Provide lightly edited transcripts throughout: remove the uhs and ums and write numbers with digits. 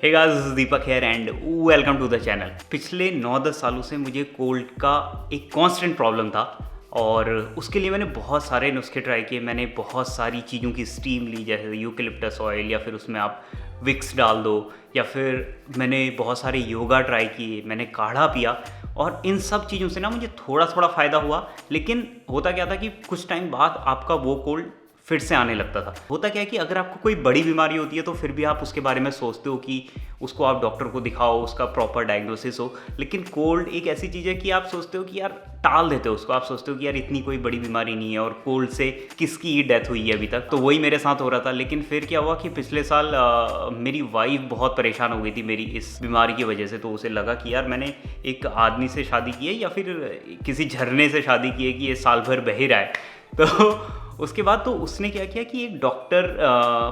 Hey guys, this is Deepak here and welcome to the channel. पिछले 9-10 सालों से मुझे कोल्ड का एक कांस्टेंट प्रॉब्लम था और उसके लिए मैंने बहुत सारे नुस्खे ट्राई किए। मैंने बहुत सारी चीज़ों की स्टीम ली, जैसे यूकेलिप्टस ऑयल या फिर उसमें आप विक्स डाल दो, या फिर मैंने बहुत सारे योगा ट्राई किए, मैंने काढ़ा पिया और इन सब चीज़ों से ना मुझे थोड़ा थोड़ा फ़ायदा हुआ। लेकिन होता क्या था कि कुछ टाइम बाद आपका वो कोल्ड फिर से आने लगता था। होता क्या है कि अगर आपको कोई बड़ी बीमारी होती है तो फिर भी आप उसके बारे में सोचते हो कि उसको आप डॉक्टर को दिखाओ, उसका प्रॉपर डायग्नोसिस हो। लेकिन कोल्ड एक ऐसी चीज़ है कि आप सोचते हो कि यार टाल देते हो उसको, आप सोचते हो कि यार इतनी कोई बड़ी बीमारी नहीं है और कोल्ड से किसकी डेथ हुई है अभी तक। तो वही मेरे साथ हो रहा था। लेकिन फिर क्या हुआ कि पिछले साल मेरी वाइफ बहुत परेशान हो गई थी मेरी इस बीमारी की वजह से। तो उसे लगा कि यार मैंने एक आदमी से शादी की है या फिर किसी झरने से शादी की है कि ये साल भर बह ही रहा है। तो उसके बाद तो उसने क्या किया कि एक डॉक्टर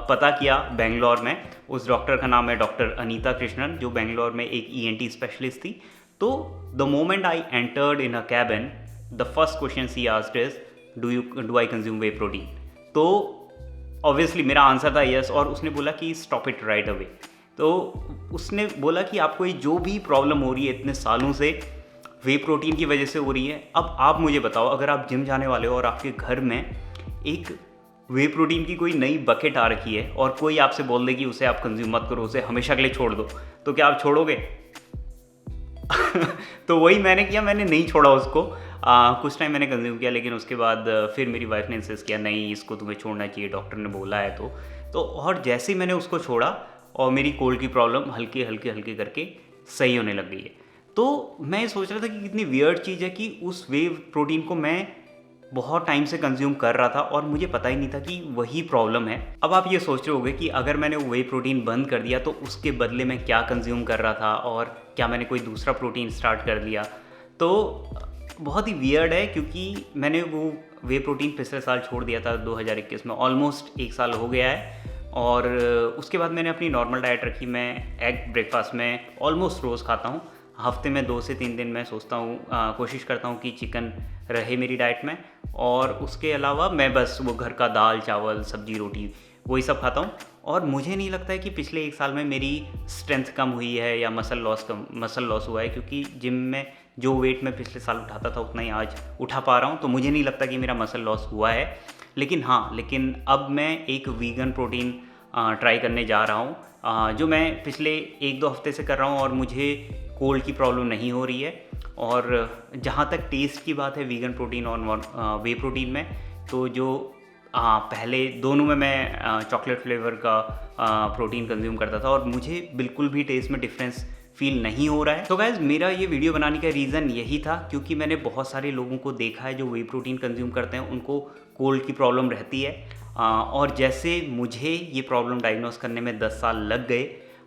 पता किया बेंगलोर में। उस डॉक्टर का नाम है डॉक्टर अनीता कृष्णन, जो बेंगलोर में एक ENT स्पेशलिस्ट थी। तो the moment I entered in a cabin, the first question she asked is do I consume way protein. तो ऑब्वियसली मेरा आंसर था यस, और उसने बोला कि स्टॉप इट राइट अवे। तो उसने बोला कि आपको ये जो भी प्रॉब्लम हो रही है इतने सालों से, वे प्रोटीन की वजह से हो रही है। अब आप मुझे बताओ, अगर आप जिम जाने वाले हो और आपके घर में एक वे प्रोटीन की कोई नई बकेट आ रखी है और कोई आपसे बोल दे कि उसे आप कंज्यूम मत करो, उसे हमेशा के लिए छोड़ दो, तो क्या आप छोड़ोगे? तो वही मैंने किया, मैंने नहीं छोड़ा उसको। कुछ टाइम मैंने कंज्यूम किया, लेकिन उसके बाद फिर मेरी वाइफ ने इंसिस्ट किया नहीं इसको तुम्हें छोड़ना चाहिए, डॉक्टर ने बोला है। तो और जैसे ही मैंने उसको छोड़ा और मेरी कोल्ड की प्रॉब्लम हल्के हल्के हल्के करके सही होने लग गई है। तो मैं सोच रहा था कि कितनी वियर्ड चीज़ है कि उस वे प्रोटीन को मैं बहुत टाइम से कंज्यूम कर रहा था और मुझे पता ही नहीं था कि वही प्रॉब्लम है। अब आप ये सोच रहे होंगे कि अगर मैंने वे प्रोटीन बंद कर दिया तो उसके बदले में क्या कंज्यूम कर रहा था, और क्या मैंने कोई दूसरा प्रोटीन स्टार्ट कर दिया। तो बहुत ही वियर्ड है, क्योंकि मैंने वो वे प्रोटीन पिछले साल छोड़ दिया था 2021 में। ऑलमोस्ट 1 साल हो गया है। और उसके बाद मैंने अपनी नॉर्मल डाइट रखी। मैं एग ब्रेकफास्ट में ऑलमोस्ट रोज़ खाता हूँ। हफ्ते में 2 से 3 दिन मैं सोचता हूँ, कोशिश करता हूँ कि चिकन रहे मेरी डाइट में, और उसके अलावा मैं बस वो घर का दाल चावल सब्जी रोटी वही सब खाता हूँ। और मुझे नहीं लगता है कि पिछले 1 साल में मेरी स्ट्रेंथ कम हुई है या मसल लॉस हुआ है, क्योंकि जिम में जो वेट मैं पिछले साल उठाता था उतना ही आज उठा पा रहा हूँ। तो मुझे नहीं लगता कि मेरा मसल लॉस हुआ है। लेकिन अब मैं एक वीगन प्रोटीन ट्राई करने जा रहा हूँ, जो मैं पिछले 1-2 हफ्ते से कर रहा हूँ और मुझे कोल्ड की प्रॉब्लम नहीं हो रही है। और जहाँ तक टेस्ट की बात है वीगन प्रोटीन और वे प्रोटीन में, तो जो पहले दोनों में मैं चॉकलेट फ्लेवर का प्रोटीन कंज्यूम करता था और मुझे बिल्कुल भी टेस्ट में डिफरेंस फील नहीं हो रहा है। तो गाइज़, मेरा ये वीडियो बनाने का रीज़न यही था, क्योंकि मैंने बहुत सारे लोगों को देखा है जो वे प्रोटीन कंज्यूम करते हैं, उनको कोल्ड की प्रॉब्लम रहती है। और जैसे मुझे ये प्रॉब्लम डायग्नोस करने में 10 साल लग गए,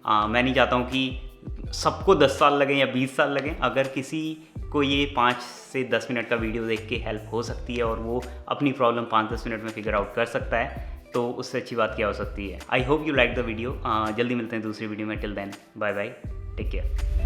मैं नहीं चाहता हूँ कि सबको 10 साल लगें या 20 साल लगें। अगर किसी को ये 5 से 10 मिनट का वीडियो देख के हेल्प हो सकती है और वो अपनी प्रॉब्लम 5-10 मिनट में फिगर आउट कर सकता है, तो उससे अच्छी बात क्या हो सकती है। I hope you like the video. जल्दी मिलते हैं दूसरी वीडियो में। Till then, bye bye, take care.